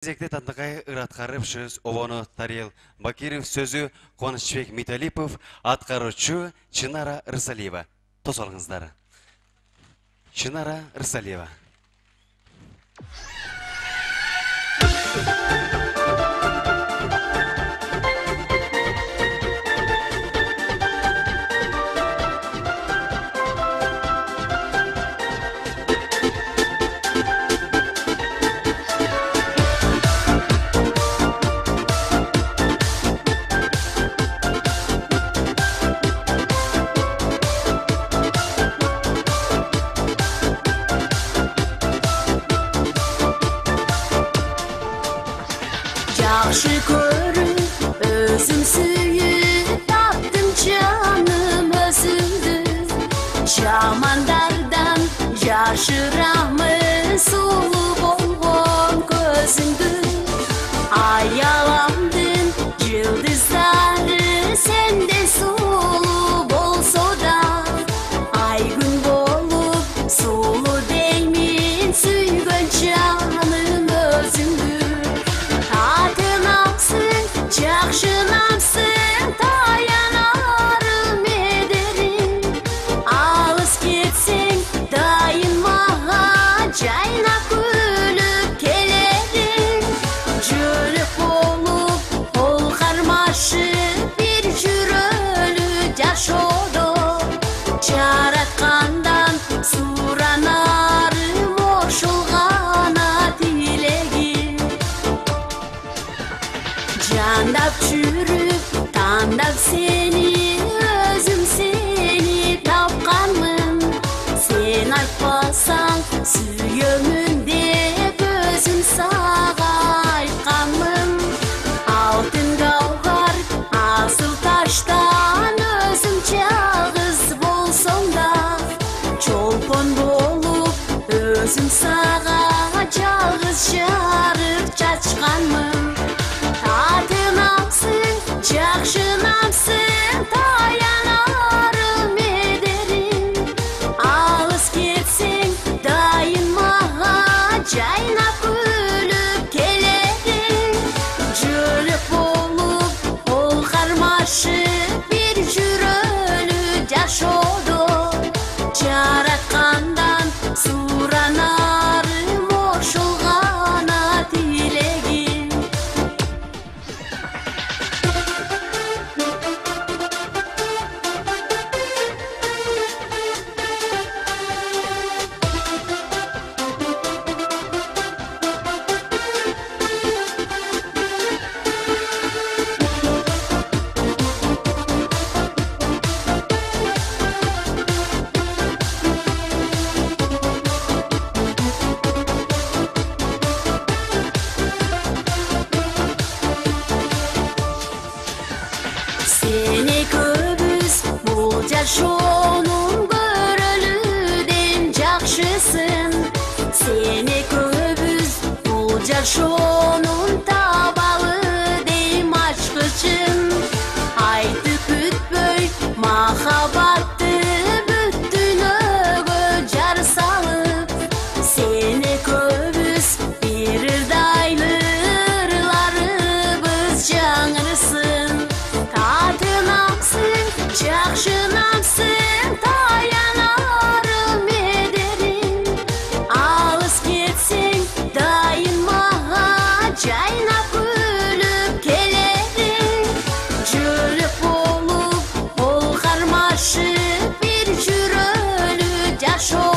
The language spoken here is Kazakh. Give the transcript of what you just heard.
Кезекте Тантакай ыраткарып сөз Овону Тарел Бакиров сөзі Қуанышбек Миталипов атқарушы Чынара Рысалиева. Тосалыңыздар. Чынара Рысалиева. Yaxşı görüp özüm suyup tapdım canım özümdü. Şamandardan yaşıramı sulu bolgon gözündü. Ayalandın yıldızları sende sulu bolsa da ay gün bolup sulu değmin süygön canım özümdü. Жақшынамсың таянарым ederim. Алыс кетсең дайын маған жайнап күліп келерім. Жүрек болып ол қармашы бір жүрөлі жашоодо. Жараткандан суранарым ошол гана тилегим. Jandap çürüp, tandap seni, özüm seni tapkanmın. Sen aytpasan, süyömün dep özüm sağa aytkanmın. Altın gavgar, asıl taştan özüm çağız bolsam da. Çolpon bolup, özüm sağa çağız çağırıp çaçkanmın. Жақшынамсың таянарым ederim. Алыс кетсең дайын маған жайнап күліп келерім. Жүрек болып ол қармашы бір жүрөлі жашоодо. Жараткандан суранарым ошол гана тилегим. Seni köbüz bul жашоонун көрөлүдөн жакшысын. Seni köbüz bul жашоонун табалы дейм ачкычын. Айтып бүтпөй махабатты бүт дүйнөгө жар салып. Seni köbüz бир ырдайлы ырларыбыз жаңырсын. Жақшынамсың таянарым ederim. Алыс кетсең дайын маған жайнап күліп келерім. Жүрек болып ол қармашы бір жүрөлі жашоо.